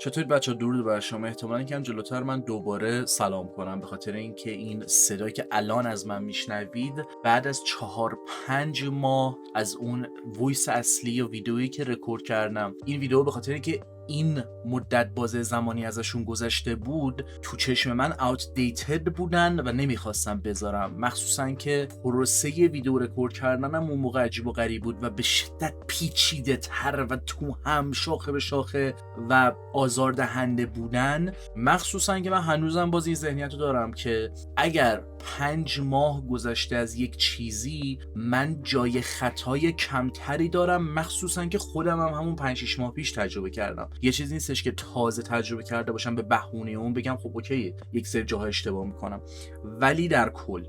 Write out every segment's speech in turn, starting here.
چطورید بچه؟ درود بر شما. احتمالاً کم جلوتر من دوباره سلام کنم، به خاطر اینکه این صدایی که الان از من میشنوید بعد از 4-5 ماه از اون وایس اصلی و ویدئویی که رکورد کردم. این ویدیو به خاطر اینکه این مدت بازه زمانی ازشون گذشته بود تو چشم من outdated بودن و نمیخواستم بذارم، مخصوصا که پروسه ویدیو رکورد کردنم اون موقع عجیب و غریب بود و به شدت پیچیده تر و تو هم شاخه به شاخه و آزاردهنده بودن. مخصوصا که من هنوزم باز این ذهنیت رو دارم که اگر 5 ماه گذشته از یک چیزی من جای خطای کمتری دارم، مخصوصا که خودم هم همون 5-6 ماه پیش تجربه کردم. یه چیزی نیستش که تازه تجربه کرده باشم به بهونه اون بگم خب اوکی یک سری جاها اشتباه میکنم، ولی در کل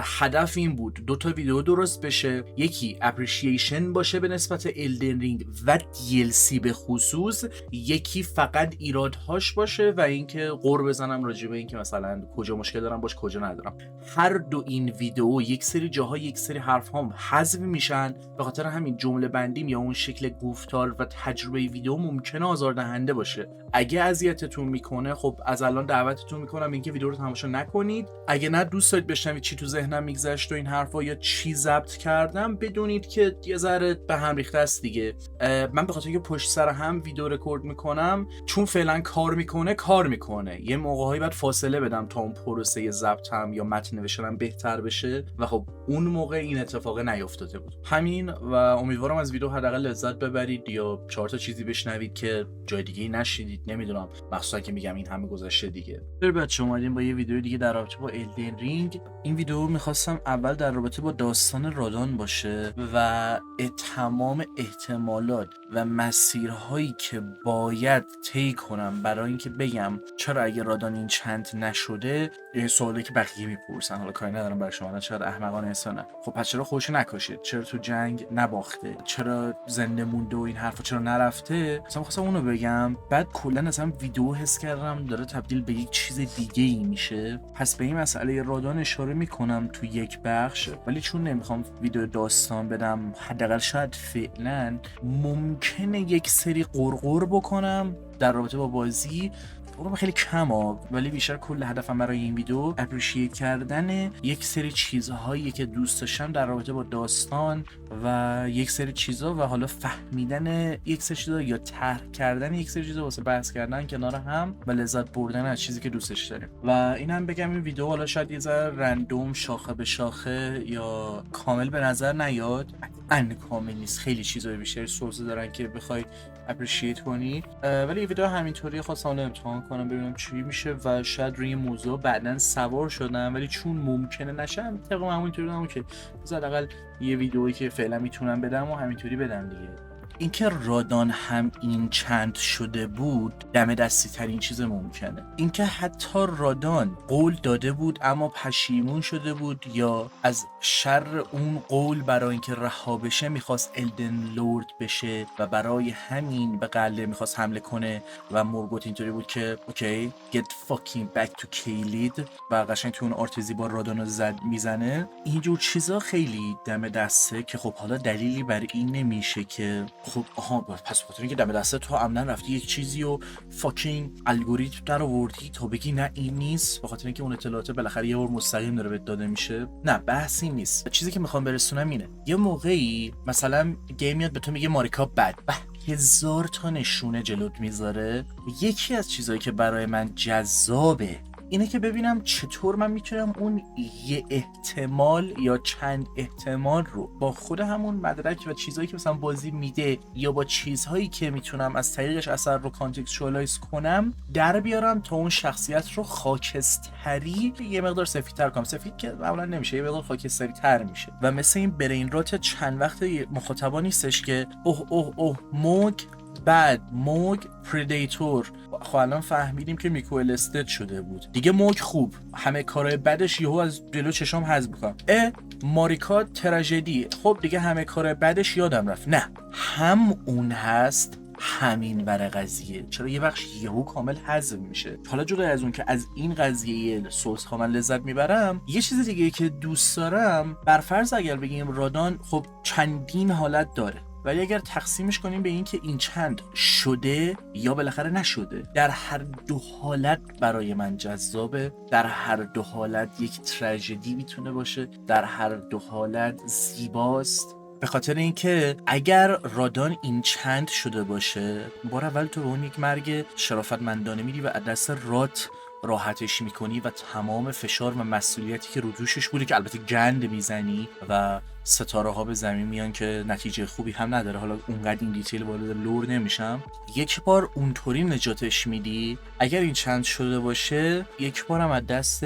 هدف این بود 2 تا ویدیو درست بشه، یکی اپریشیشن باشه به نسبت الدن رینگ و DLC به خصوص، یکی فقط ایرادهاش باشه و اینکه قور بزنم راجع به اینکه مثلا کجا مشکل دارم باش کجا ندارم. هر دو این ویدیو یک سری جاها یک سری حرف هم حذف میشن، به خاطر همین جمله بندیم یا اون شکل گفتار و تجربه ویدیو ممکنه آزاردهنده باشه. اگه اذیتتون میکنه خب از الان دعوتتون میکنم اینکه ویدیو رو تماشا نکنید. اگه نه دوست دارید بشنوید چی تو ذهنم میگذشت و این حرفا یا چی ضبط کردم، بدونید که یه ذره به هم ریخته است دیگه. من به خاطر اینکه پشت سر هم ویدیو رکورد میکنم، چون فعلا کار میکنه یه موقع‌هایی بعد فاصله بدم تا اون پروسه ضبطم یا متن نوشتنم بهتر بشه و خب اون موقع این اتفاق نیافتاده بود. همین و امیدوارم از ویدیو حداقل لذت ببرید یا 4 تا چیزی بشنوید که جای دیگه نشیدید. نمیدونم، مخصوصا که میگم این همه گذشته دیگه. بچه اومدیم با یه ویدیو دیگه در رابطه با الدن رینگ. این ویدیو میخواستم اول در رابطه با داستان رادان باشه و تمام احتمالات و مسیرهایی که باید طی کنم برای اینکه بگم چرا اگه رادان این چند نشده. یه سوالی که بقیه میپرسن، حالا کاری ندارم برای شما چرا احمقانه انسانه، خب پس چرا خودش نکشید، چرا تو جنگ نباخته، چرا زنده مونده و این حرفا چرا نرفته. مثلا خواستم اونو بگم، بعد کلا اصلا ویدیو حس کردم داره تبدیل به یک چیز دیگه ای میشه. پس به این مسئله رادان اشاره میکنم تو یک بخش، ولی چون نمیخوام ویدیو داستان بدم، حداقل شاید فعلا ممکنه یک سری قرقر بکنم در رابطه با بازی، خیلی کم ولی بیشتر کل هدفم برای این ویدیو اپریشیت کردن یک سری چیزهایی که دوست داشتم در رابطه با داستان و یک سری چیزا و حالا فهمیدن یک سری چیزا یا طرح کردن یک سری چیزا واسه بحث کردن کنار هم و لذت بردن از چیزی که دوستش داریم. و اینم بگم این ویدیو حالا شاید یه ذره رندوم شاخه به شاخه یا کامل به نظر نیاد، کامل نیست، خیلی چیزای بیشتری سورس دارن که بخوای اپریشیت کنی، ولی این ویدیو همینطوری خواستم امتحان کنم ببینم چی میشه و شاید روی این موضوع بعداً سوار شدم، ولی چون ممکنه نشم طبق همونطوری نمون که حداقل یه ویدیویی که فعلا میتونم بدم و همینطوری بدم دیگه. اینکه رادان هم این چند شده بود دم دستی ترین چیز ممکنه. اینکه حتی رادان قول داده بود اما پشیمون شده بود یا از شر اون قول برای اینکه رها بشه میخواست الدن لورد بشه و برای همین به قلعه میخواست حمله کنه و مورگوت اینطوری بود که اوکی get fucking back to Caelid و قشنگ تو اون آرتزی با رادانو میزنه. اینجور چیزا خیلی دم دسته که خب حالا دلیلی بر این نمیشه که خب پس خاطر اینکه دم دسته تو عمدن رفتی یک چیزی و فاکینگ الگوریتم در آوردی تا بگی نه این نیست، به خاطر اینکه اون اطلاعات بالاخره یه بار مستقیم داره بهت داده میشه. نه بحثی نیست. چیزی که میخوام برسونم اینه، یه موقعی مثلا گیم میاد به تو میگه ماریکا بد، 1000 تا نشونه جلوت میذاره. یکی از چیزایی که برای من جذابه اینه که ببینم چطور من میتونم اون یه احتمال یا چند احتمال رو با خود همون مدرک و چیزهایی که مثلا بازی میده یا با چیزهایی که میتونم از طریقش اثر رو کانتکستوالایز کنم در بیارم تا اون شخصیت رو خاکستری یه مقدار سفیدتر کنم. سفید که معمولا نمیشه، یه مقدار خاکستری تر میشه و مثل این برین رات چند وقت مخاطبا نیستش که اوه موگ بعد موگ پردیتور. خب الان فهمیدیم که میکوئل استد شده بود دیگه. موگ خوب، همه کارهای بدش یهو از جلو چشام حذف میکنم. ماریکا تراژدی، خب دیگه همه کارهای بدش یادم رفت. نه، هم اون هست همین بر قضیه، چرا یه بخش یهو کامل حذف میشه. حالا جدا از اون که از این قضیه سولز ها من لذت میبرم، یه چیز دیگه که دوست دارم، بر فرض اگر بگیم رادان خب چندین حالت داره ولی اگر تقسیمش کنیم به این که این چند شده یا بالاخره نشده، در هر دو حالت برای من جذابه، در هر دو حالت یک تراژدی میتونه باشه، در هر دو حالت زیباست. به خاطر اینکه اگر رادان این چند شده باشه، بار اول تو به اون یک مرگ شرافتمندانه میری و از دست رات راحتش میکنی و تمام فشار و مسئولیتی که رو دوشش بوده که البته گند میزنی و ستاره ها به زمین میان که نتیجه خوبی هم نداره. حالا اونقدر این دیتیل وارد لور نمیشم. یک بار اونطوری نجاتش میدی، اگر این چند شده باشه یک بارم از دست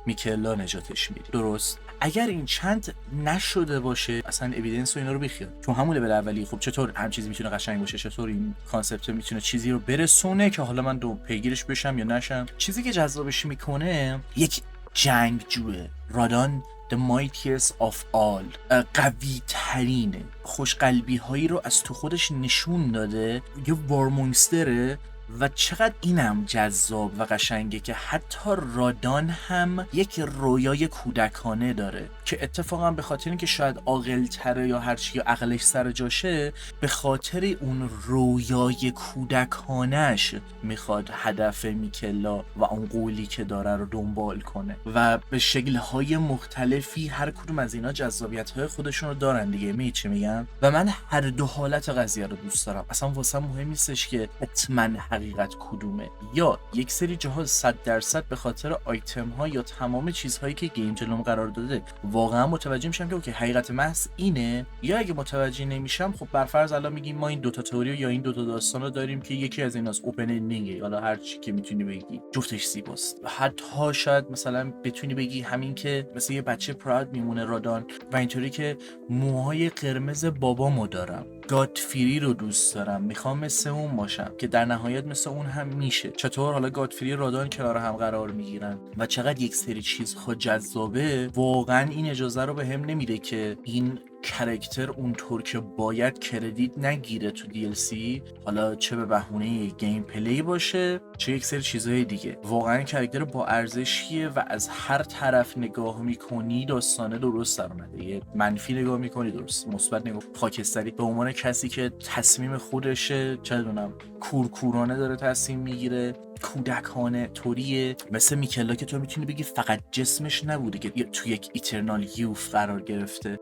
میکلا نجاتش میدی، درست؟ اگر این چند نشده باشه اصلا اوییدنس و اینا رو بیخیال، چون همون لول اولی خب چطور هم چیزی میتونه قشنگ باشه، چطور این کانسپت میتونه چیزی رو برسونه که حالا من دو پیگیرش بشم یا نشم. چیزی که جذابش میکنه یک جنگجوه، رادان The mightiest of all، قوی ترینه، خوشقلبی هایی رو از تو خودش نشون داده، یه وارمونستره و چقدر اینم جذاب و قشنگه که حتی رادان هم یک رویای کودکانه داره که اتفاقا به خاطر اینکه شاید عاقل‌تره یا هرچی یا عقلش سر جاشه، به خاطر اون رویای کودکانش میخواد هدف میکلا و اون قولی که داره رو دنبال کنه و به شکل‌های مختلفی هر کدوم از اینا جذابیت‌های خودشون رو دارن دیگه. می چی میگم؟ و من هر دو حالت قضیه رو دوست دارم. اصلا واسه مهم نیستش که حتما حقیقت کدومه، یا یک سری جاها 100% به خاطر آیتم ها یا تمام چیزهایی که گیم جلوم قرار داده واقعا متوجه میشم که اوکی حقیقت محض اینه، یا اگه متوجه نمیشم خب برفرض الان میگیم ما این دوتا تئوری یا این دوتا داستان رو داریم که یکی از ایناست اوپن اندینگه، حالا هر چی که میتونی بگی جفتش زیباست. حتی شاید مثلا بتونی بگی همین که مثل یه بچه پراود میمونه رادان و اینطوری که موهای قرمز بابامو دارم، گادفری رو دوست دارم، میخوام مثل اون باشم، که در نهایت مثل اون هم میشه. چطور حالا گادفری رادان کنار هم قرار میگیرن و چقدر یک سری چیزها جذابه. واقعا این اجازه رو به هم نمیده که این کرکتر اونطور که باید کردیت نگیره تو DLC، حالا چه به بهونه گیم پلی باشه چه یک سری چیزهای دیگه. واقعا کرکتر با ارزشیه و از هر طرف نگاه میکنی داستانه درست در اومده. یه منفی نگاه میکنی درست، مثبت نگاه، خاکستری به عنوان کسی که تصمیم خودشه، چه دونم کورکورانه داره تصمیم میگیره، کودکانه طوریه، مثل میکلا که تو میتونی بگی فقط جسمش نبوده که تو یک ایترنال یوف قرار گرفته،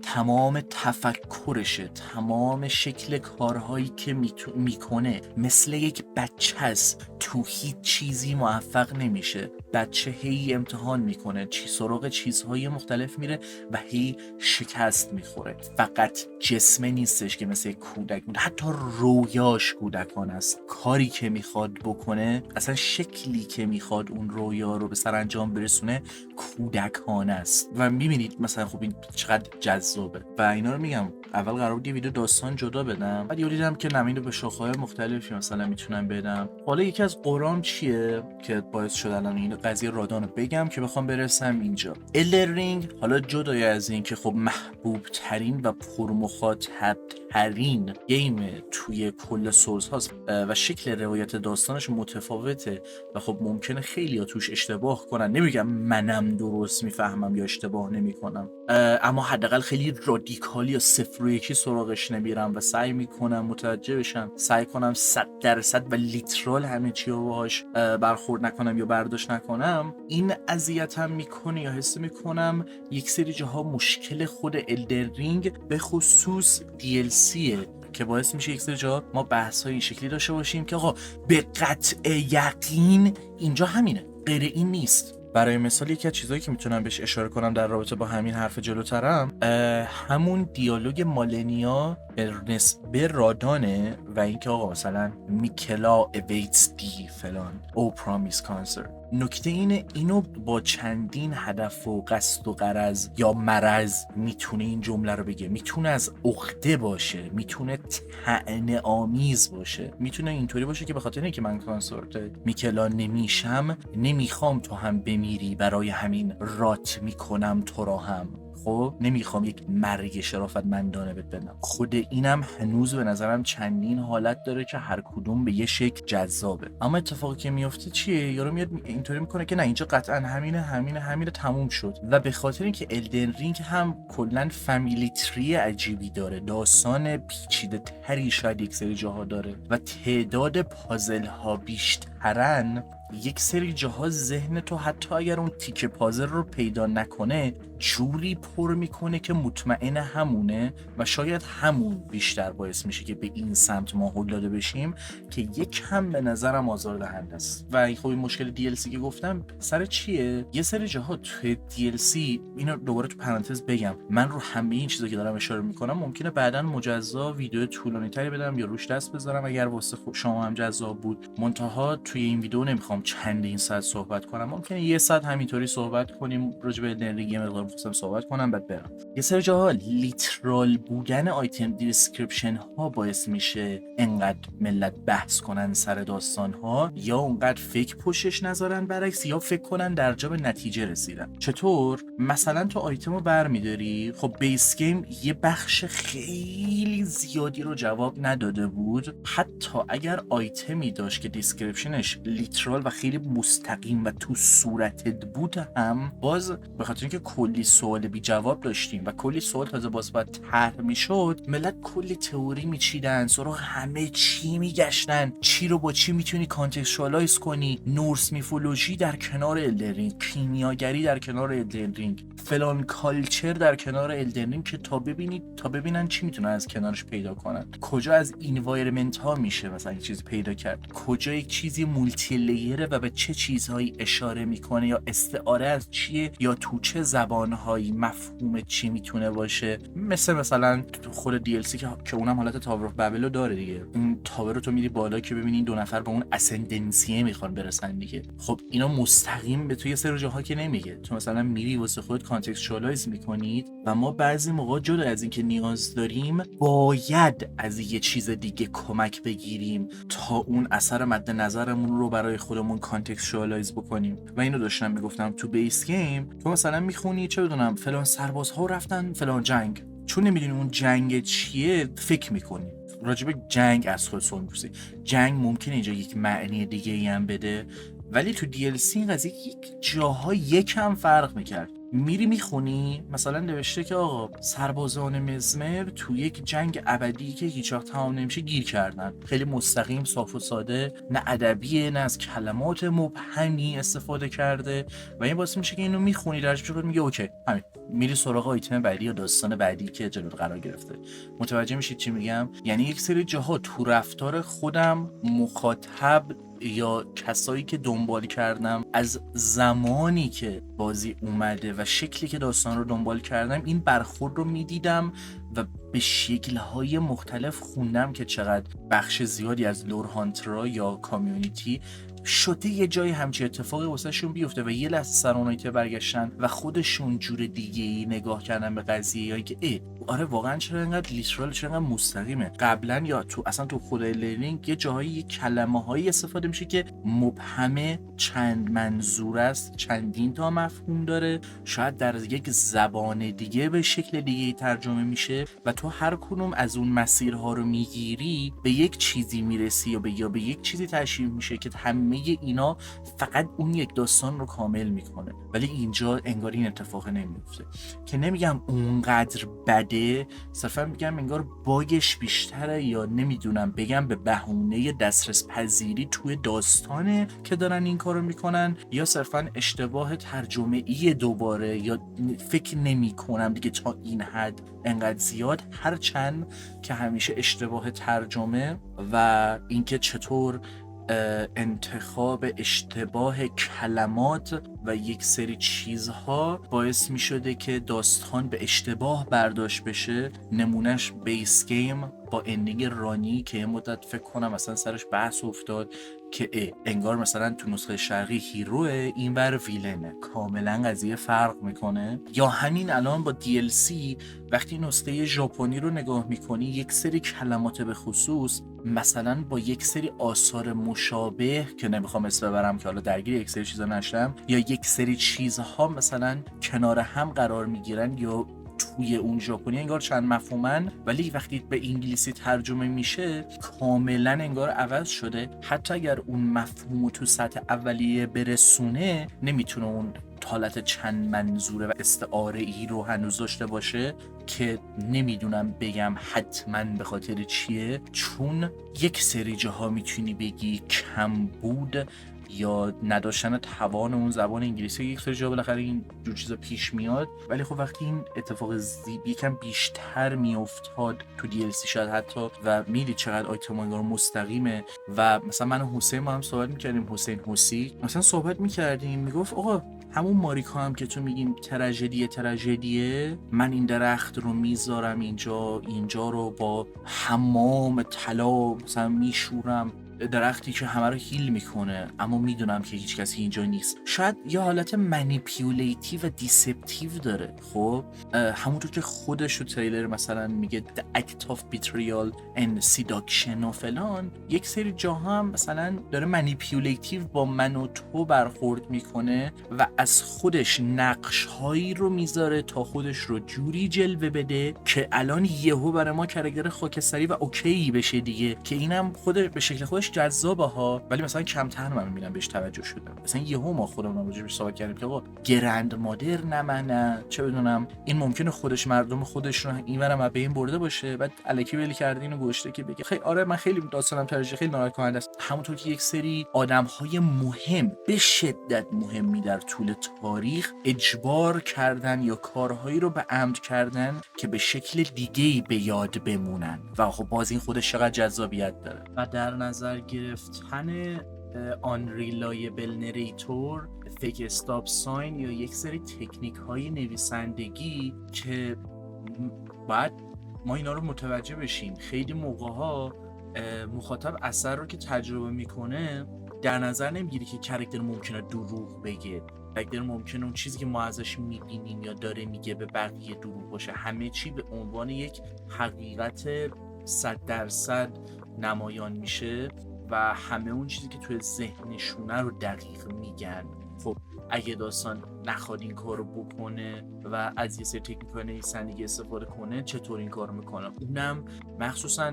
تمام تفکرشه، تمام شکل کارهایی که میکنه مثل یک بچه است، تو هیچ چیزی موفق نمیشه. بچه هی امتحان میکنه، سراغ چیزهای مختلف میره و هی شکست میخوره. فقط جسم نیستش که مثل یک کودک بوده، حتی رویاش کودکان است. کاری که میخواد بکنه، اصلا شکلی که میخواد اون رویا رو به سرانجام برسونه کودکانه است. و میبینید مثلا خب این چقدر جذابه و اینا رو میگم. اول قرار بود یه ویدیو داستان جدا بدم، بعد دیدم که نمینو به شاخه‌های مختلفی مثلا میتونم بدم. حالا یکی از قرام چیه که باعث شد الان این قضیه رادانو بگم که بخوام برسم اینجا. الدرینگ حالا جدای از این که خب محبوب ترین و پرمخاطب ترین گیم توی کل سورس هاست و شکل روایت داستانش متفاوته و خب ممکنه خیلی‌ها توش اشتباه کنن. نمیگم منم درست میفهمم یا اشتباه نمیکنم، اما حداقل خیلی رادیکالی یا 0 و 1 سراغش نمیرم و سعی میکنم متوجه بشم، سعی کنم 100% و لیترال همه چی رو باهاش برخورد نکنم یا برداشت نکنم. این اذیتم میکنه یا حس میکنم یک سری جاها مشکل خود الدرینگ به خصوص DLCه که باعث میشه یک سری جا ما بحث‌های این شکلی داشته باشیم که آقا به قطع یقین اینجا همینه، غیر این نیست. برای مثال یکی از چیزایی که میتونم بهش اشاره کنم در رابطه با همین حرف جلوترم، همون دیالوگ مالنیا به رادانه و اینکه آقا مثلا میکلا awaits دی فلان او پرامیس کانسر. نکته اینو با چندین هدف و قصد و غرض یا مرض میتونه این جمله رو بگه. میتونه از عقده باشه، میتونه طعنه آمیز باشه، میتونه اینطوری باشه که به خاطر اینکه من کانسورت میکلا نمیشم نمیخوام تو هم بمیری، برای همین رات میکنم تو را هم. خب نمیخوام یک مرگ شرافتمندانه بدم. خود اینم هنوز به نظرم چندین حالت داره که هر کدوم به یه شکل جذابه. اما اتفاقی که میفته چیه؟ یارو میاد اینطوری میکنه که نه اینجا قطعا همینه تموم شد. و به خاطر اینکه الدن رینگ هم کلا فامیلی تری عجیبی داره، داستان پیچیده تری شاید یک سری جاها داره و تعداد پازل ها بیشترن، یک سری جاها ذهن تو حتی اگر اون تیکه پازل رو پیدا نکنه جوری پر میکنه که مطمئن همونه و شاید همون بیشتر باعث میشه که به این سمت ما هل داده بشیم که یک هم به نظرم آزاردهنده است. و خب این مشکل DLC که گفتم سر چیه؟ یه سری جاها توی DLC، اینو دوباره تو پرانتز بگم، من رو همه این چیزا که دارم اشاره میکنم ممکنه بعداً مجزا ویدیو طولانی تری بدم یا روش دست بذارم اگر واسه شما هم جذاب بود. منتها توی این ویدیو نمیخوام چندین ساعت صحبت کنم، ممکنه یه ساعت همینطوری صحبت کنیم راجع به الدن رینگ، مقدار می‌خواستم صحبت کنم بعد برم. یه سری جاها لیترال بودن آیتم دیسکریپشن ها باعث میشه انقدر ملت بحث کنن سر داستان ها، یا اونقدر فکر پشتش نذارن برعکس، یا فکر کنن در جا به نتیجه رسیدن. چطور؟ مثلا تو آیتم رو برمیداری، خب بیس گیم یه بخش خیلی زیادی رو جواب نداده بود، حتی اگر آیتمی داشت که دیسکریپشنش لیترال و خیلی مستقیم و تو صورتت بود هم، باز به خاطر اینکه کلی سوال بی جواب داشتیم و کلی سوال تازه باز باید طرح میشد، ملت کلی تئوری میچیدن، سراغ همه چی میگشتن، چی رو با چی میتونی کانتکستوالایز کنی، نورس میفولوژی در کنار الدن رینگ، کیمیاگری در کنار الدن رینگ، فلان کالچر در کنار الدن رینگ، که تا ببینن چی میتونن از کنارش پیدا کنن. کجا از اینوایرمنت ها میشه مثلا یک چیزی پیدا کرد، کجا یک چیزی مولتی لیره و به چه چیزهایی اشاره میکنه یا استعاره از چیه یا تو چه زبانهایی، مفهوم چی میتونه باشه. مثلا تو خود DLC که اونم حالت تاور اف بابل داره دیگه، اون تاور رو تو میری بالا که ببینی این دو نفر به اون اسندنسیه میخوان برسن دیگه. خب اینا مستقیم به تو یه سری جاها که نمیگه، تو مثلا میری واسه خودت کانتکستوالایز میکنید و ما بعضی موقع جدا از اینکه نیاز داریم باید از یه چیز دیگه کمک بگیریم تا اون اثر مد نظرمون رو برای خودمون کانتکستوالایز بکنیم. و اینو داشتم میگفتم تو بیس گیم تو مثلا میخونی چه بدونم فلان سربازها رفتن فلان جنگ، چون نمیدونی اون جنگ چیه فکر میکنی راجب جنگ از خود سنوسی. جنگ ممکنه اینجا یک معنی دیگه ای هم بده، ولی تو DLC این قضیه یک جاها یکم فرق میکرد. میری میخونی مثلا نوشته که آقا سربازان مزمر تو یک جنگ ابدی که هیچ وقت تمام نمیشه گیر کردن. خیلی مستقیم، صاف و ساده، نه ادبیه نه از کلمات مبهمی استفاده کرده و این باعث میشه که اینو میخونی درش بشه میگه اوکی همین، میری سراغ آیتم بعدی یا داستان بعدی که جلو قرار گرفته. متوجه میشید چی میگم؟ یعنی یک سری جاها تو رفتار خودم، مخاطب یا کسایی که دنبال کردم از زمانی که بازی اومده و شکلی که داستان رو دنبال کردم، این برخورد رو میدیدم و به شکل‌های مختلف خوندم که چقدر بخش زیادی از لور هانترها یا کامیونیتی شده یه جای همچین اتفاقی واسه شون بیفته و یه لحظه سر اونایی که برگشتن و خودشون جور دیگه‌ای نگاه کردن به قضیه، یا که آره واقعا چرا اینقدر لیترال، چرا اینقدر مستقیمه. قبلا یا تو اصلا تو خود لرنینگ یه جاهایی یه کلمه‌هایی استفاده میشه که مبهمه، چند منظور است، چندین تا مفهوم داره، شاید در یک زبان دیگه به شکل دیگه‌ای ترجمه میشه و تو هر کدوم از اون مسیرها رو میگیری به یک چیزی میرسی یا به یک چیزی تشبیه میشه که همه اینا فقط اون یک داستان رو کامل میکنه. ولی اینجا انگار این اتفاق نمیفته، که نمیگم اونقدر بده، صرفا میگم انگار باگش بیشتره، یا نمیدونم بگم به بهونه دسترس پذیری توی داستانه که دارن این کارو میکنن، یا صرفا اشتباه ترجمه ای دوباره، یا فکر نمی کنم دیگه تا این حد انقدر زیاد، هرچند که همیشه اشتباه ترجمه و اینکه چطور انتخاب اشتباه کلمات و یک سری چیزها باعث می شده که داستان به اشتباه برداشت بشه. نمونهش بیس گیم با اندینگ رانی که یه مدت فکر کنم اصلا سرش بحث افتاد که انگار مثلا تو نسخه شرقی هیروه، اینور ویلنه، کاملا قضیه فرق میکنه. یا همین الان با DLC وقتی نسخه ژاپنی رو نگاه میکنی یک سری کلمات به خصوص مثلا با یک سری آثار مشابه که نمیخوام اسم ببرم که حالا درگیر یک سری چیزا نشدم، یا یک سری چیزها مثلا کنار هم قرار میگیرن یا توی اون ژاپنی انگار چند مفهومن، ولی وقتی به انگلیسی ترجمه میشه کاملا انگار عوض شده. حتی اگر اون مفهومو تو سطح اولیه برسونه نمیتونه اون حالت چند منظوره و استعاره ای رو هنوز داشته باشه که نمیدونم بگم حتما به خاطر چیه، چون یک سری جاها میتونی بگی کم بود یا نداشتن توان اون زبان انگلیسی، یک سری جا بالاخره این جور چیزا پیش میاد. ولی خب وقتی این اتفاق یکم بیشتر میافتاد تو DLC شاید حتی و میدید چقدر آیتم انگار مستقیمه و مثلا من و حسین ما هم صحبت میکردیم، حسین حسی مثلا صحبت میکردیم میگفت آقا همون ماریکا هم که تو میگیم تراژدیه، من این درخت رو میذارم اینجا رو با حمام طلا مثلا میشورم، درختی که همه رو هیل میکنه اما میدونم که هیچ کسی اینجا نیست. شاید یه حالت منیپیولیتیو و دیسپتیو داره. خب همونطور که خودش تو تریلر مثلا میگه the act of betrayal and seduction و فلان، یک سری جاها هم مثلا داره منیپیولیتیو با من و تو برخورد میکنه و از خودش نقش هایی رو میذاره تا خودش رو جوری جلوه بده که الان یهو برای ما کاراکتر خاکستری و اوکی بشه دیگه، که اینم خودش به شکل خودش جذابه ها، ولی مثلا کمتر من میبینم بهش توجه شده. مثلا یهو ما خودمون راجعش صحبت کردیم که آقا گرند مادر نه چه بدونم این ممکنه خودش مردم خودش رو اینورم از بین برده باشه، بعد الکی ولی کردین و گوشته که بگه خیلی آره من خیلی داستانم تراژدی خیلی ناراحت کننده است. همونطور که یک سری آدم‌های مهم به شدت مهمی در طول تاریخ اجبار کردن یا کارهایی رو به عمد کردن که به شکل دیگه‌ای به یاد بمونن و خب باز این خودش چقدر جذابیت داره. و در نظر گرفتن unreliable narrator، fake stop sign یا یک سری تکنیک های نویسندگی که باید ما اینا رو متوجه بشیم. خیلی موقع ها مخاطب اثر رو که تجربه میکنه در نظر نمیگیری که کاراکتر ممکنه دروغ بگه، کاراکتر ممکنه اون چیزی که ما ازش میبینیم یا داره میگه به بقیه دروغ باشه. همه چی به عنوان یک حقیقت 100% نمایان میشه و همه اون چیزی که توی ذهنشونه رو دقیق میگن. خب اگه داستان نخواد این کار رو بکنه و از یه سری تکنیک‌های نویسندگی استفاده کنه چطور این کار میکنه؟ اونم مخصوصا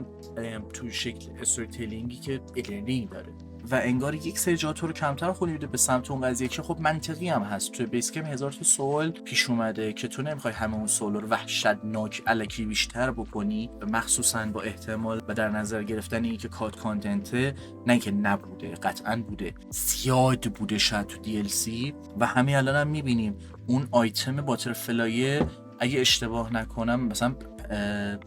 توی شکل استوری تیلینگی که الرنینگ داره و انگار یک سری جا تو رو کمتر خودی میده به سمت اون قضیه که خب منطقی هم هست. توی بیس کم 1000 تا سوال پیش اومده که تو نمیخوای همه اون سوال رو وحشتناک الکی بیشتر بکنی، مخصوصا با احتمال و در نظر گرفتن اینکه کات کانتنت نه که نبوده، قطعا بوده، زیاد بوده شاید تو DLC و همین الان هم میبینیم اون آیتم باترفلای اگه اشتباه نکنم مثلا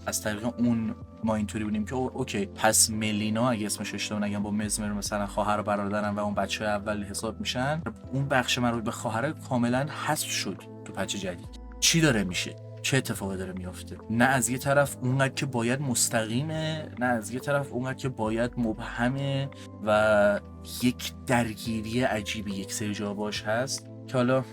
از طریق اون ما اینطوری بودیم که اوکی پس ملینا اگه اسمش اشتباه نگم با مزمر مثلا خواهر و برادرن و اون بچه اول حساب میشن، اون بخش مربوط به خواهر کاملا حذف شد تو پچ جدید. چی داره میشه؟ چه اتفاقی داره میافته؟ نه از یه طرف اونقدر که باید مستقیمه، نه از یه طرف اونقدر که باید مبهمه و یک درگیری عجیبی یک سری جا باش هست که حالا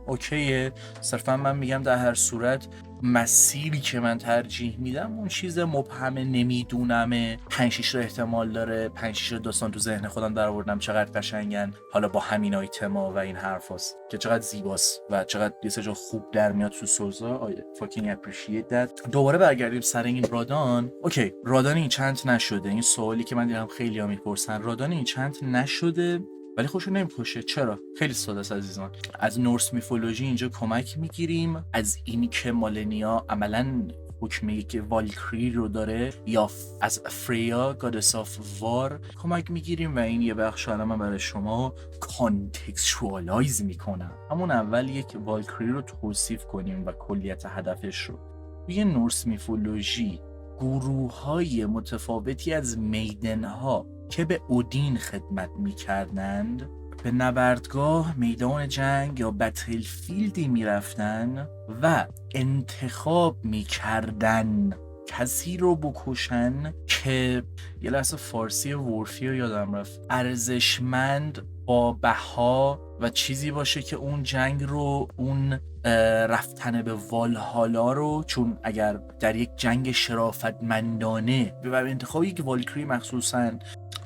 اوکیه. صرفا من میگم در هر صورت مسیری که من ترجیح میدم اون چیز مبهم نمیدونمه، 5-6 رو احتمال داره، 5-6 داستان تو ذهن خودم در آوردم چقدر قشنگن حالا با همین آیتما و این حرفاست که چقدر زیباست و چقدر یه سه جا خوب در میاد تو سوزا. fucking appreciate that. دوباره برگردیم سر این رادان. اوکی رادان این چند نشده؟ این سوالی که من دیدم خیلی ها میپرسن، رادان این چند نشده ولی خوشو نمیکشه. چرا؟ خیلی ساده است عزیزان. از نورس میفولوژی اینجا کمک میگیریم، از اینی که مالنیا عملاً حکمی که والکری رو داره یا از فریا گادس آف وار کمک میگیریم و این یه بخش الان من برای شما کانتکستوالایز میکنم. همون اول یک والکری رو توصیف کنیم و کلیت هدفش رو. توی نورس میفولوژی گروه‌های متفاوتی از میدن‌ها که به اودین خدمت می‌کردند به نبردگاه، میدان جنگ یا بتلفیلدی می‌رفتند و انتخاب می‌کردند کسی رو بکشن که یه لحظه فارسی ورفی رو یادم رفت، ارزشمند با بها و چیزی باشه که اون جنگ رو، اون رفتن به والهالا رو، چون اگر در یک جنگ شرافتمندانه به انتخاب یک والکری مخصوصاً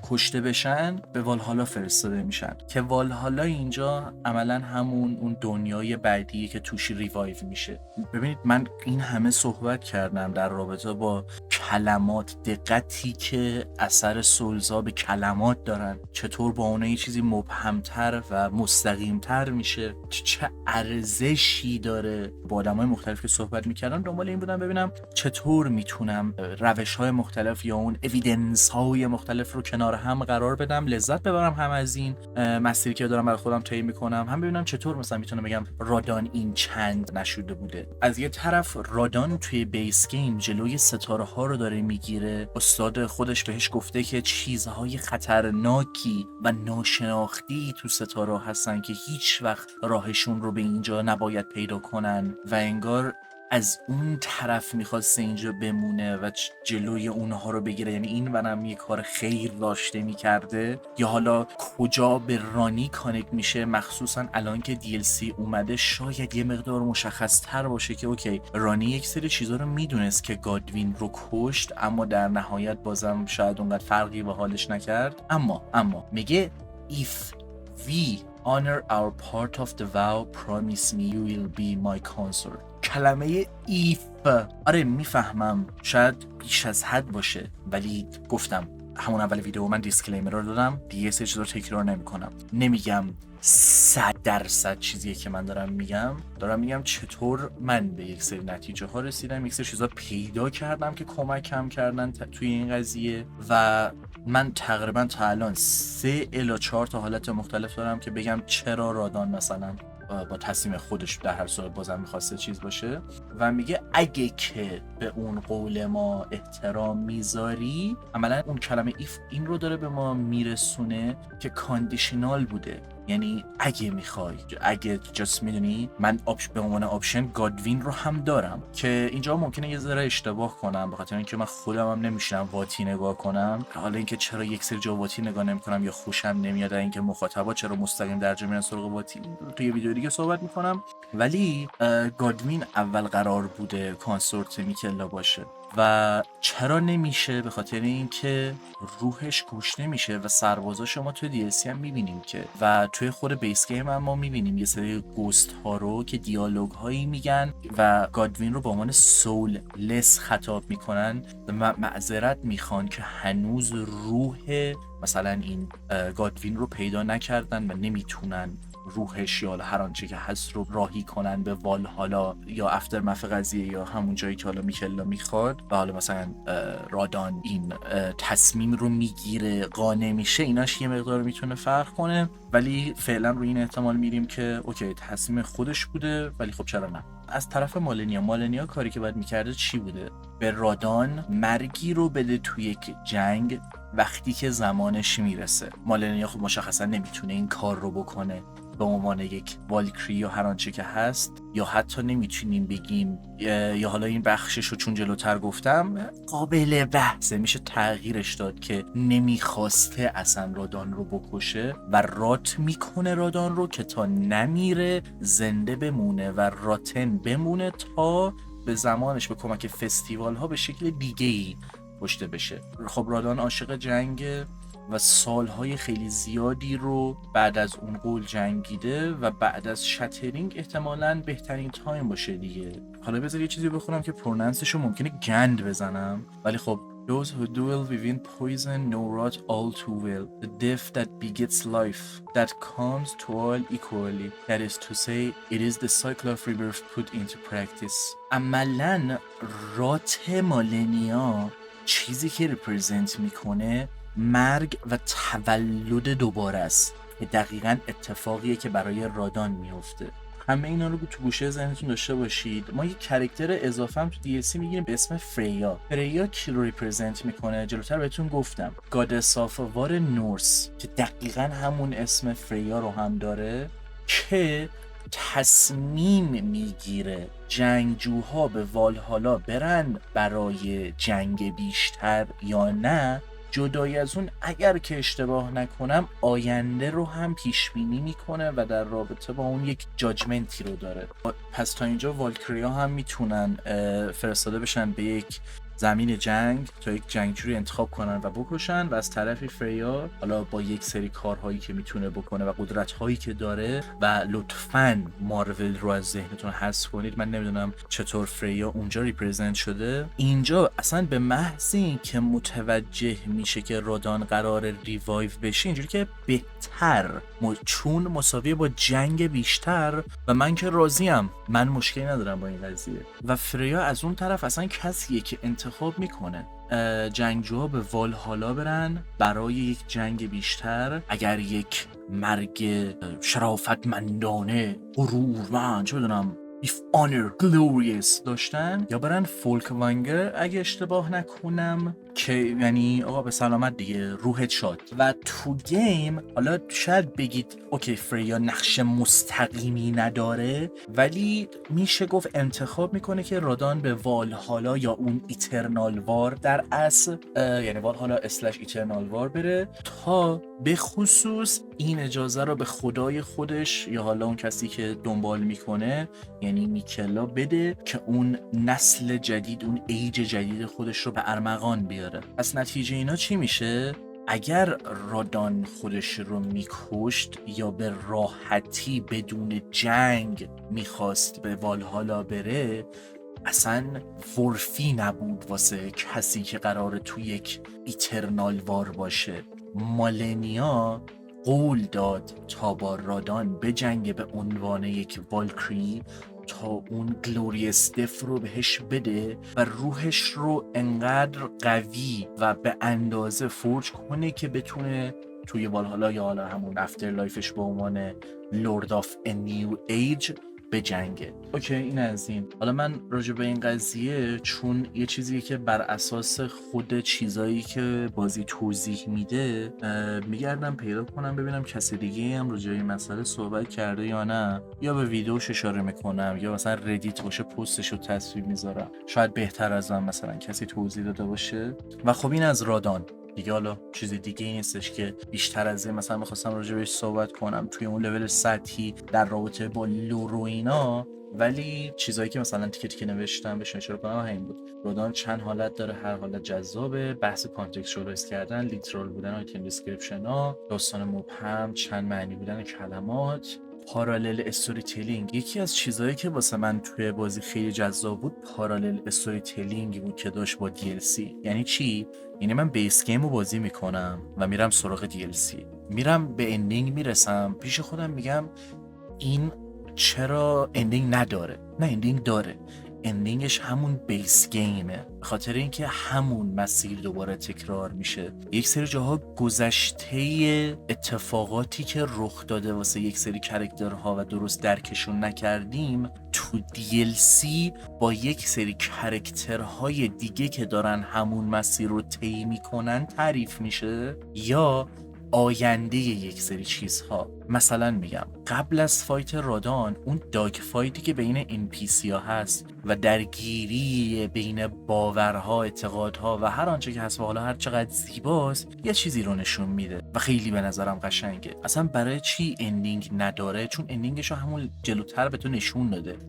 کشته بشن به والهالا فرستاده میشن، که والهالا اینجا عملا همون اون دنیای بعدیه که توش ریوایو میشه. ببینید من این همه صحبت کردم در رابطه با کلمات، دقتی که اثر سولزا به کلمات دارن، چطور با اونها یه چیزی مبهمتر و مستقیمتر میشه، چه ارزشی داره. با آدمای مختلف که صحبت میکردم دنبال این بودم ببینم چطور میتونم روش‌های مختلف یا اون اویدنس‌های مختلف رو کنار هم قرار بدم، لذت ببرم هم از این مسیری که دارم برای خودم طی میکنم، هم ببینم چطور مثلا میتونم بگم رادان این چند نشده بوده. از یه طرف رادان توی بیس گیم جلوی ستاره ها رو داره میگیره، استاد خودش بهش گفته که چیزهای خطرناکی و ناشناختی تو ستاره هستن که هیچ وقت راهشون رو به اینجا نباید پیدا کنن و انگار از اون طرف میخواسته اینجا بمونه و جلوی اونها رو بگیره. یعنی این برم یه کار خیر داشته میکرده، یا حالا کجا به رانی کانکت میشه، مخصوصا الان که DLC اومده شاید یه مقدار مشخص تر باشه که اوکی رانی یک سری چیزا رو میدونست که گادوین رو کشت، اما در نهایت بازم شاید اونقدر فرقی به حالش نکرد. اما میگه if we honor our part of the vow promise me you will be my consort. کلمه ایف، آره میفهمم شاید بیش از حد باشه، ولی گفتم همون اول ویدیو من دیسکلیمر رو دادم، دیگه سه چیز رو تکرار نمی کنم. نمیگم 100% چیزیه که من دارم میگم چطور من به یک سری نتیجه ها رسیدم، یک سری چیزا پیدا کردم که کمکم کردن توی این قضیه، و من تقریبا تا الان 3 الی 4 تا حالت مختلف دارم که بگم چرا رادان مثلا با تصمیم خودش در هر صورت بازم میخواسته چیز باشه. و میگه اگه که به اون قول ما احترام میذاری، عملا اون کلمه ایف این رو داره به ما میرسونه که کاندیشنال بوده، یعنی اگه میخوای، اگه جست میدونی من به عنوان آپشن گادوین رو هم دارم، که اینجا ممکنه یه ذره اشتباه کنم به خاطر اینکه من خودم هم نمیشنم واتی نگاه کنم، حالا اینکه چرا یک سری جا واتی نگاه نمیکنم یا خوشم نمیاد اینکه مخاطبا چرا مستقیم درجه میرن سراغ واتی، توی ویدیو دیگه صحبت میکنم. ولی گادوین اول قرار بوده کانسورت میکلا باشه و چرا نمیشه؟ به خاطر اینکه روحش کشته میشه و سربازا شما توی DLC هم میبینیم که، و توی خود بیس گیم هم ما میبینیم یه سری گوست ها رو که دیالوگ هایی میگن و گادوین رو به عنوان سول لس خطاب میکنن و معذرت میخوان که هنوز روح مثلا این گادوین رو پیدا نکردن و نمیتونن روحش یا هر آنچه که هست رو راهی کنن به والهالا یا افترمف قضیه یا همون جایی که حالا میکلا میخواد، و حالا مثلا رادان این تصمیم رو میگیره قانع میشه، ایناش یه مقدار میتونه فرق کنه، ولی فعلا روی این احتمال میریم که اوکی تصمیم خودش بوده، ولی خب چرا نه. از طرف مالنیا کاری که باید میکرده چی بوده؟ به رادان مرگی رو بده توی یک جنگ وقتی که زمانش میرسه. مالنیا خب مشخصا نمیتونه این کار رو بکنه به عنوان یک والکری یا هر آنچه که هست، یا حتی نمیتونیم بگیم یا حالا این بخشش رو چون جلوتر گفتم قابل بحثه، میشه تغییرش داد که نمیخواسته اصلا رادان رو بکشه و رات میکنه رادان رو که تا نمیره زنده بمونه و راتن بمونه تا به زمانش به کمک فستیوال ها به شکل دیگه‌ای کشته بشه. خب رادان عاشق جنگ و سالهای خیلی زیادی رو بعد از اون قول جنگیده و بعد از شاترینگ احتمالاً بهترین تایم باشه دیگه. حالا بذار یه چیزی بخونم که پرونانسشو ممکنه گند بزنم، ولی خب Those who dwell within poison know rot all too well. The death that begets life, that comes to all equally. That is to say, it is the cycle of rebirth put into practice. عملاً رات مالنیا چیزی که ریپرزنت میکنه مرگ و تولد دوباره است، که دقیقاً اتفاقیه که برای رادان میفته. همه اینا رو تو گوشه ذهنتون داشته باشید. ما یک کاراکتر اضافه هم تو DLC میگیریم به اسم فریا کی رو ریپرزنت میکنه؟ جلوتر بهتون گفتم گادس آف وار نورس، که دقیقاً همون اسم فریا رو هم داره، که تصمیم میگیره جنگجوها به والهالا برن برای جنگ بیشتر یا نه، جدای از اون اگر که اشتباه نکنم آینده رو هم پیش بینی میکنه و در رابطه با اون یک جاجمنتی رو داره. پس تا اینجا والکریا هم میتونن فرستاده بشن به یک زمین جنگ تا یک جنگجو رو انتخاب کنن و بکشن، و از طرفی فریا حالا با یک سری کارهایی که میتونه بکنه و قدرت‌هایی که داره، و لطفاً مارول رو از ذهنتون حذف کنید، من نمیدونم چطور فریا اونجا ریپرزنت شده. اینجا اصلا به محض این که متوجه میشه که رودان قرار ریوایو بشه، اینجوری که بهتر چون مساویه با جنگ بیشتر و من که راضیم، من مشکلی ندارم با این قضیه. و فریا از اون طرف اصلا کسیه که انتخاب میکنه جنگجوها به والهالا برن برای یک جنگ بیشتر، اگر یک مرگ شرافتمندانه، غرورمند، چه بدونم if honor glorious داشتن، یا برن فولکوانگر اگه اشتباه نکنم، که یعنی آقا به سلامت دیگه، روحت شاد. و تو گیم حالا شاید بگید اوکی فریا نقش مستقیمی نداره، ولی میشه گفت انتخاب میکنه که رودان به والهالا یا اون ایترنال وار در اصل، یعنی والهالا اسلش ایترنال وار بره، تا به خصوص این اجازه رو به خدای خودش یا حالا اون کسی که دنبال میکنه یعنی میکلا بده که اون نسل جدید، اون ایج جدید خودش رو به ارمغان بیاره. پس نتیجه اینا چی میشه؟ اگر رودان خودش رو میکشت یا به راحتی بدون جنگ میخواست به والهالا بره، اصلا ورفی نبود واسه کسی که قراره تو یک ایترنال وار باشه. مالنیا قول داد تا با رودان به جنگ به عنوان یک والکری تا اون گلوریس دف رو بهش بده و روحش رو انقدر قوی و به اندازه فورج کنه که بتونه توی والهالا یا حالا همون افتر لایفش به عنوان لورد آف ا نیو ایج به جنگه. اوکی این از این. حالا من راجع به این قضیه، چون یه چیزیه که بر اساس خود چیزایی که بازی توضیح میده میگردم پیدا کنم ببینم کسی دیگه هم راجع به این مسئله صحبت کرده یا نه، یا به ویدیوش اشاره میکنم یا مثلا ردیت باشه پستش رو تصویر میذارم، شاید بهتر از من مثلا کسی توضیح داده باشه. و خب این از رودان دیگه. حالا چیز دیگه ای نیستش که بیشتر از این مثلا میخواستم راجع بهش صحبت کنم توی اون لول سطحی در رابطه با لور و اینا، ولی چیزایی که مثلا تیکتی که نوشتم بهش اشاره کنم همین بود. رودان چند حالت داره، هر حالت جذابه، بحث کانتکستوالایز کردن، لیترال بودن آیتم دیسکریپشن ها، داستان مبهم، چند معنی بودن کلمات، پارالل استوری تلینگ. یکی از چیزایی که واسه من توی بازی خیلی جذاب بود پارالل استوری تلینگ بود که داشت با DLC. یعنی چی؟ یعنی من بیس گیم رو بازی میکنم و میرم سراغ DLC، میرم به اندینگ میرسم، پیش خودم میگم این چرا اندینگ نداره؟ نه اندینگ داره، اندینگش همون بیس گیمه، به خاطر اینکه همون مسیر دوباره تکرار میشه. یک سری جاها گذشته اتفاقاتی که رخ داده واسه یک سری کرکترها و درست درکشون نکردیم تو DLC با یک سری کرکترهای دیگه که دارن همون مسیر رو طی میکنن تعریف میشه، یا آینده یک سری چیزها. مثلا میگم قبل از فایت رودان اون داگ فایتی که بین NPC ها هست و درگیری بین باورها، اعتقادها و هر آنچه که هست و حالا هر چقدر زیباست یه چیزی رو نشون میده و خیلی به نظرم قشنگه. اصلا برای چی اندینگ نداره؟ چون اندینگش رو همون جلوتر به تو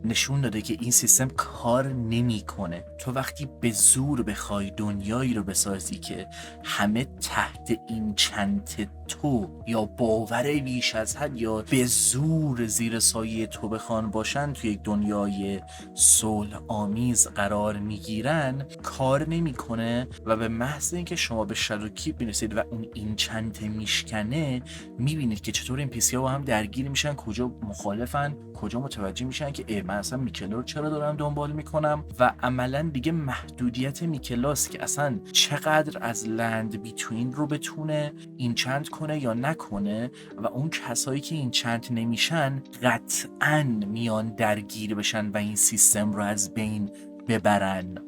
نشون داده که این سیستم کار نمیکنه. تو وقتی به زور بخوای دنیایی رو بسازی که همه تحت این چنت تو یا باور بیش از حد یا به زور زیر سایه تو بخوان باشن توی یک دنیای صلح آمیز قرار میگیرن، کار نمیکنه و به محض اینکه شما به شادو کیپ میرسید و اون این چنت میشکنه، میبینید که چطور این پیسی ها با هم درگیر میشن، کجا مخالفن، کجا متوجه میشن که من اصلا میکلا رو چرا دارم دنبال میکنم. و عملا دیگه محدودیت میکلاست که اصلا چقدر از لند بیتوین رو بتونه این چند کنه یا نکنه، و اون کسایی که این چند نمیشن قطعاً میان درگیر بشن و این سیستم رو از بین ببرن.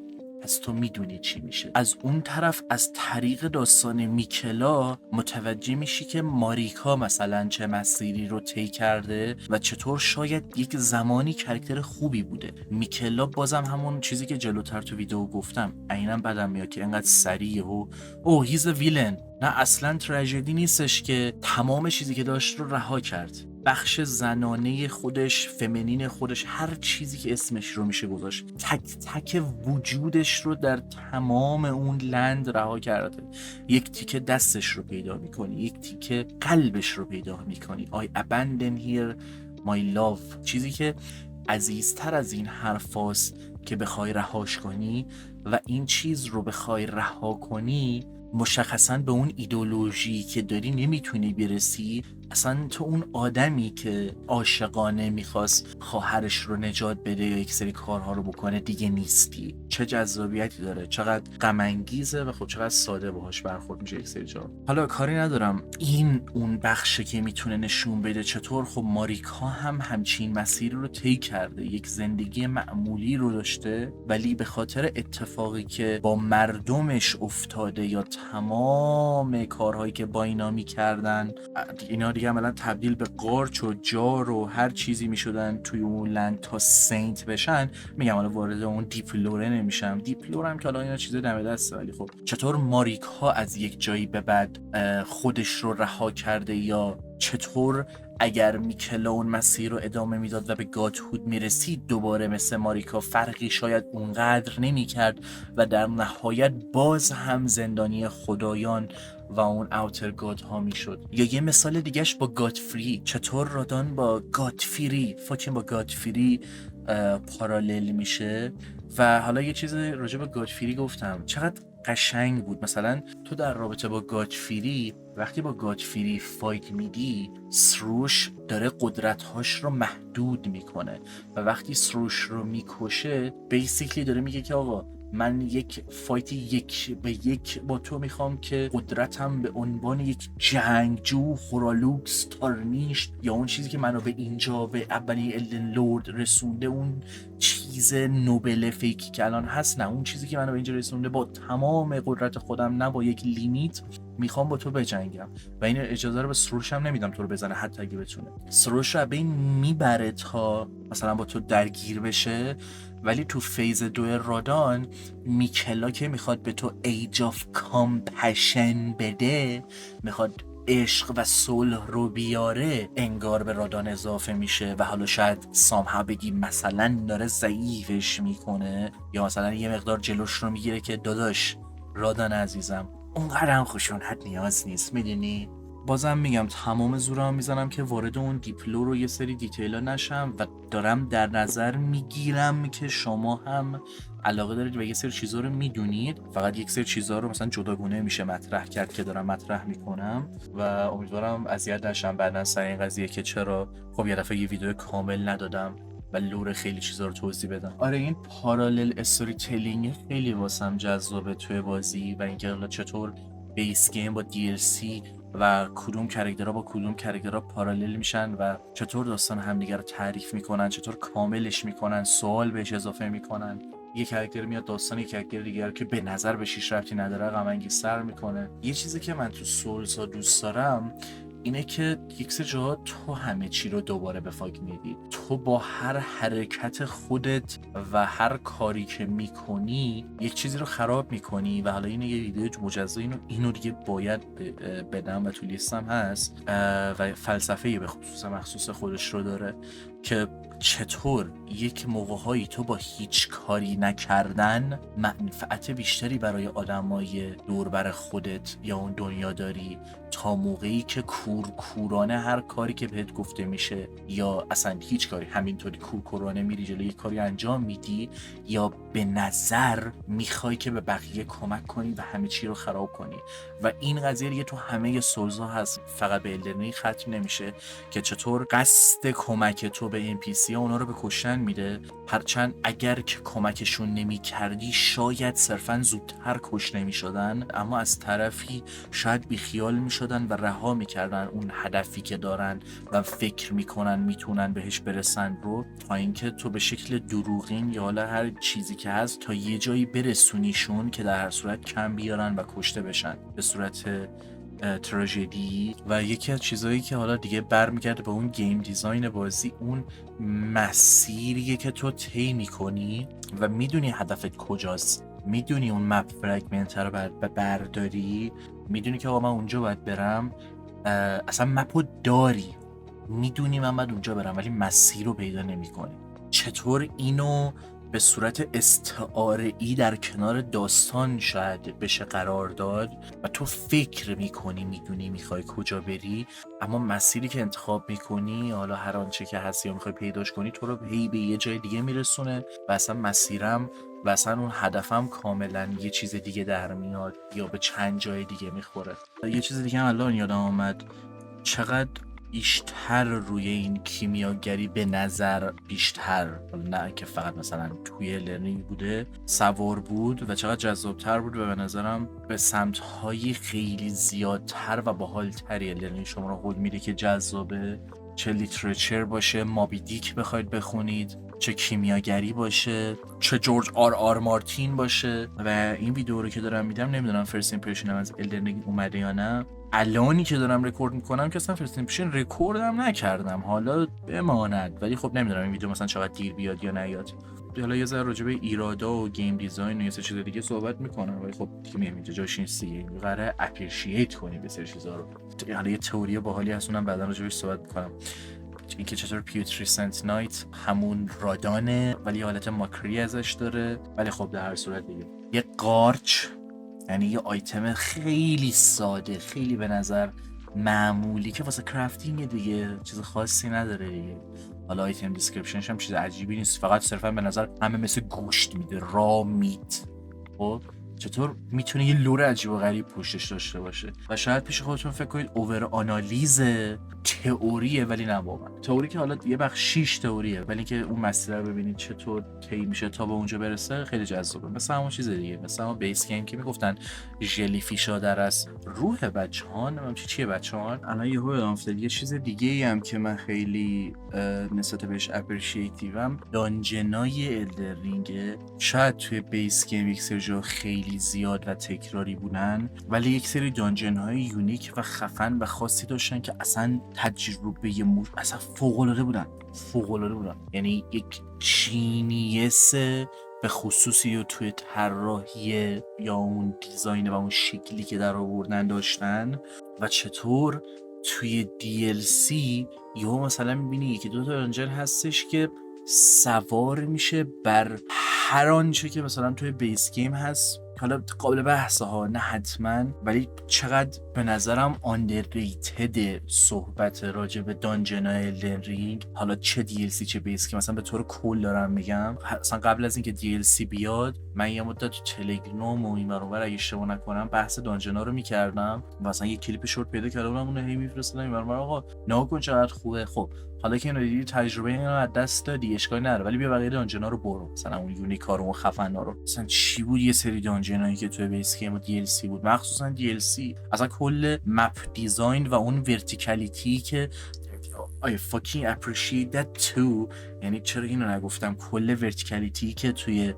پس تو میدونی چی میشه. از اون طرف از طریق داستان میکلا متوجه میشی که ماریکا مثلا چه مسیری رو طی کرده و چطور شاید یک زمانی کرکتر خوبی بوده. میکلا بازم همون چیزی که جلوتر تو ویدیو گفتم، عیناً بدم میاد که انقدر سریع و هیز ویلن. نه اصلا تراژدی نیستش که تمام چیزی که داشت رو رها کرد. بخش زنانه خودش، فمینین خودش، هر چیزی که اسمش رو میشه گذاشت، تک تک وجودش رو در تمام اون لند رها کرده. یک تیکه دستش رو پیدا میکنی، یک تیکه قلبش رو پیدا میکنی. I abandon here my love. چیزی که عزیزتر از این حرفاست که بخوای رهاش کنی و این چیز رو بخوای رها کنی، مشخصا به اون ایدئولوژی که داری نمیتونی برسی. اصلا تو اون آدمی که عاشقانه میخواست خواهرش رو نجات بده یا یک سری کارها رو بکنه دیگه نیستی. چه جذابیتی داره، چقدر غم انگیزه و خب چقدر ساده باهاش برخورد میشه یک سری جا. حالا کاری ندارم، این اون بخشه که میتونه نشون بده چطور خب ماریکا هم همچین مسیری رو طی کرده، یک زندگی معمولی رو داشته، ولی به خاطر اتفاقی که با مردمش افتاده یا تمام کارهایی که با اینا میکردن، اینا دیگه عملا تبدیل به قارچ و جار و هر چیزی میشدن توی اون لند تا سینت بشن. میگم حالا وارد اون دیپ لوره نمیشم، دیپ لوره هم که حالا اینا چیزا دم دسته، ولی خب چطور ماریکا از یک جایی به بعد خودش رو رها کرده، یا چطور اگر میکلا اون مسیر رو ادامه میداد و به گاتهود میرسید دوباره مثل ماریکا فرقی شاید اونقدر نمیکرد و در نهایت باز هم زندانی خدایان و اون اوتر گاد ها میشد. یا یه مثال دیگهش با گاتفری، چطور رادان با گاتفری پارالل میشه. و حالا یه چیز راجع به گاتفری گفتم، چقدر قشنگ بود. مثلا تو در رابطه با گاتفری، وقتی با گاتفری فایت میدی، سروش داره قدرتهاش رو محدود میکنه و وقتی سروش رو میکشه بیسیکلی داره میگه که آقا من یک فایت 1-1 با تو میخوام که قدرتم به عنوان یک جنگجو خورالوکس تارنیشت، یا اون چیزی که منو به اینجا به اولین الدن لورد رسونده، اون چیز نوبل فیکی که الان هست، نه اون چیزی که منو به اینجا رسونده، با تمام قدرت خودم، نه با یک لیمیت، میخوام با تو بجنگم. و این اجازه رو به سروش هم نمیدم تو رو بزنه حتی اگه بتونه. سروش رو به این میبره تا مثلا با تو درگیر بشه. ولی تو فیز 2 رادان، میکلا که میخواد به تو ایج آف کامپشن بده، میخواد عشق و صلح رو بیاره، انگار به رادان اضافه میشه و حالا شاید سامها بگی مثلا داره ضعیفش میکنه، یا مثلا یه مقدار جلوش رو میگیره که داداش رادان عزیزم اونقدر خشونت نیاز نیست، میدونی. بازم میگم تمام زورم میزنم که وارد اون دیپلو رو یه سری دیتیلا نشم و دارم در نظر میگیرم که شما هم علاقه دارید و یه سری چیزا رو میدونید، فقط یک سری چیزا رو مثلا جداگونه میشه مطرح کرد که دارم مطرح میکنم و امیدوارم اذیت نشم بعدن سر این قضیه که چرا خب یه دفعه یه ویدیو کامل ندادم و لور خیلی چیزا رو توضیح بدم. آره این پارالل استوری تیلینگ خیلی واسم جذابه توی بازی و اینکه حالا چطور بیس گیم با DLC و کدوم کاراکترها با کدوم کاراکترها پارالل میشن و چطور داستان همدیگه رو تعریف میکنن، چطور کاملش میکنن، سوال بهش اضافه میکنن. یه کاراکتر میاد داستان یک کاراکتر دیگه که به نظر به هیچ ربطی نداره غم انگیزتر میکنه. یه چیزی که من تو سولزا دوست دارم اینه که یک سری جاها تو همه چی رو دوباره به فاک میدی. تو با هر حرکت خودت و هر کاری که میکنی یک چیزی رو خراب میکنی و حالا اینه یه ویدیو مجزا اینو دیگه باید بدم و تو لیستم هست و فلسفه‌ای به خصوص مخصوص خودش رو داره که چطور یک موقعهایی تو با هیچ کاری نکردن منفعت بیشتری برای آدمای دوربر خودت یا اون دنیا داری، تا موقعی که کورکورانه هر کاری که بهت گفته میشه یا اصلا هیچ کاری همینطوری کورکورانه میری جلوی یک کاری انجام میدی یا به نظر میخوای که به بقیه کمک کنی و همه چی رو خراب کنی. و این قضیه دیگه تو همه سولزا هست، فقط به الدرنی ختم نمیشه که چطور قصد کمک تو به NPC ها اونا رو به کشتن میده، هرچند اگر که کمکشون نمی کردی شاید صرفا زودتر کشته می شدن، اما از طرفی شاید بیخیال می شدن میدادن و رها میکردن اون هدفی که دارن و فکر میکنن میتونن بهش برسن رو، تا اینکه تو به شکل دروغین یا حالا هر چیزی که هست تا یه جایی برسونیشون که در هر صورت کم بیارن و کشته بشن به صورت تراژدی. و یکی از چیزهایی که حالا دیگه برمیگرده به اون گیم دیزاین بازی، اون مسیریه که تو طی میکنی و میدونی هدفت کجاست، میدونی اون مپ فرگمنت رو برداری، میدونی که آقا من اونجا باید برم، اصلا مپو داری، میدونی من باید اونجا برم ولی مسیر رو پیدا نمیکنی. چطور اینو به صورت استعاره‌ای در کنار داستان شاید بشه قرار داد و تو فکر میکنی میدونی میخوای کجا بری، اما مسیری که انتخاب میکنی حالا هر آنچه که هستی یا میخوای پیداش کنی تو رو هی به یه جای دیگه میرسونه و اصلا مسیرم و اصلا اون هدفم کاملا یه چیز دیگه در میاد یا به چند جای دیگه میخوره. یه چیز دیگه هم الان یادم آمد، چقدر بیشتر روی این کیمیاگری به نظر بیشتر، نه که فقط مثلا توی لرنینگ بوده، سوار بود و چقدر جذابتر بود و به نظرم به سمت‌های خیلی زیادتر و باحال‌تری لرنینگ شما رو هول میده که جذابه. چه لیترچر باشه، مابی دیک بخواید بخونید، چه کیمیاگری باشه، چه جورج آر مارتین باشه. و این ویدیو رو که دارم میدم نمیدونم فرست ایمپرشنم از الدرنگ اومده یا نه. الانی که دارم رکورد میکنم که اصلا فرست ایمپرشن رکوردم نکردم، حالا بماند، ولی خب نمیدونم این ویدیو مثلا چقدر دیر بیاد یا نیاد. حالا یه ذره راجع به ایرادا و گیم دیزاین و یه سری چیز دیگه صحبت میکنم، ولی خب دیگه میگم اینجا جاش نیست دیگه، قراره اپریشییت کنی به سری چیزا رو. حالا یه تئوری باحالی هست اونم بعدا راجع بهش صحبت میکنم، اینکه چطور پیوتریسنت نایت همون رادانه ولی حالت ماکری ازش داره. ولی خب در هر صورت دیگه یه قارچ، یعنی یه آیتم خیلی ساده، خیلی به نظر معمولی که واسه کرافتینگ دیگه چیز خاصی نداره دیگه. حالا آیتم دیسکریپشنش هم چیز عجیبی نیست، فقط صرفا به نظر همه مثل گوشت میده، را میت. خب چطور میتونه یه لور عجیب و غریب پشتش داشته باشه و شاید پیش خودتون فکر کنید اوور آنالیز تئوریه، ولی نه واقعا تئوری که حالا یه بخش 6 تئوریه، ولی که اون مسیر رو ببینید چطور طی میشه تا به اونجا برسه خیلی جذابه. مثل همون چیز دیگه، مثل همون بیس گیم که میگفتن ژلی فیشا در از روح بچه‌هان، چیه بچه‌هان. الان یهو یادم افتاد یه چیز دیگه ای هم که من خیلی نسبت بهش اپریشیتیوم، دانجنای الدرینگ. شاید توی بیس گیم یک سری جا خیلی زیاد و تکراری بودن، ولی یک سری دانجن های یونیک و خفن و خاصی داشتن که اصلا تجربه اصلا فوق‌العاده بودن. یعنی یک جینیس به خصوصی و توی طراحی یا اون دیزاین و اون شکلی که در آوردن داشتن. و چطور توی DLC یهو مثلا میبینی یکی دو تا دانجن هستش که سوار میشه بر هر آنچه که مثلا توی بیس گیم هست. حالا قابل بحثه ها، نه حتما، ولی چقدر به نظرم آندرریتد صحبت راجع به دانجنای الدن رینگ، حالا چه DLC چه بیس گیم، مثلا به طور کل دارم میگم. اصلا قبل از اینکه DLC بیاد من یه مدت تو تلگرام و این برابر اگه اشتباه نکنم بحث دانجنا رو میکردم و مثلا یه کلیپ شورت پیدا کردم اون هی میفرستادم این برابر آقا نگاه کن چقدر خوبه. خب حالا که اینو دیدی تجربه اینو از دست دادی اشکالی نداره، ولی بیا بقیه دانجنا رو برو، مثلا اون یونیکا رو اون خفنا رو. مثلا چی بود یه سری دانجنایی که توی بیس گیم و DLC بود، مخصوصا DLC، اصلا کل مپ دیزاین و اون ورتیکالیتی که I fucking appreciate that too. یعنی چرا اینو نگفتم، کل ورتیکالیتی که توی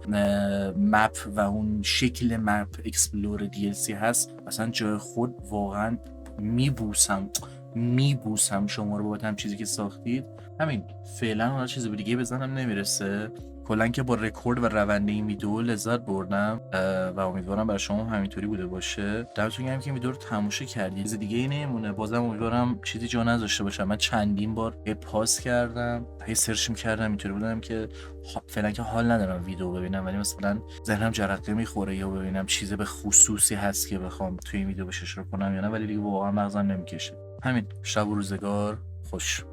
مپ و اون شکل مپ اکسپلور DLC هست اصلا جای خود واقعا میبوسم شما رو بابت هم چیزی که ساختید. همین فعلا حالا چیز دیگه بزنم نمیرسه. کلا که با رکورد و روند این ویدیو لذت بردم و امیدوارم برای شما همینطوری بوده باشه. دمتون گرم که این ویدیو رو تماشا کردید. چیز دیگه ای نمیمونه، بازم امیدوارم چیزی جا نذاشته باشم. من چندین بار پاس کردم، سرچ می‌کردم، اینطوری بودم که فعلا که حال ندارم ویدیو ببینم، ولی مثلا ذهنم جرقه میخوره یا ببینم چیز به خصوصی هست که بخوام توی این ویدیو بهش اشاره کنم یا نه، ولی دیگه واقعا مغزم نمیکشه. همین، شب و روزگار خوش.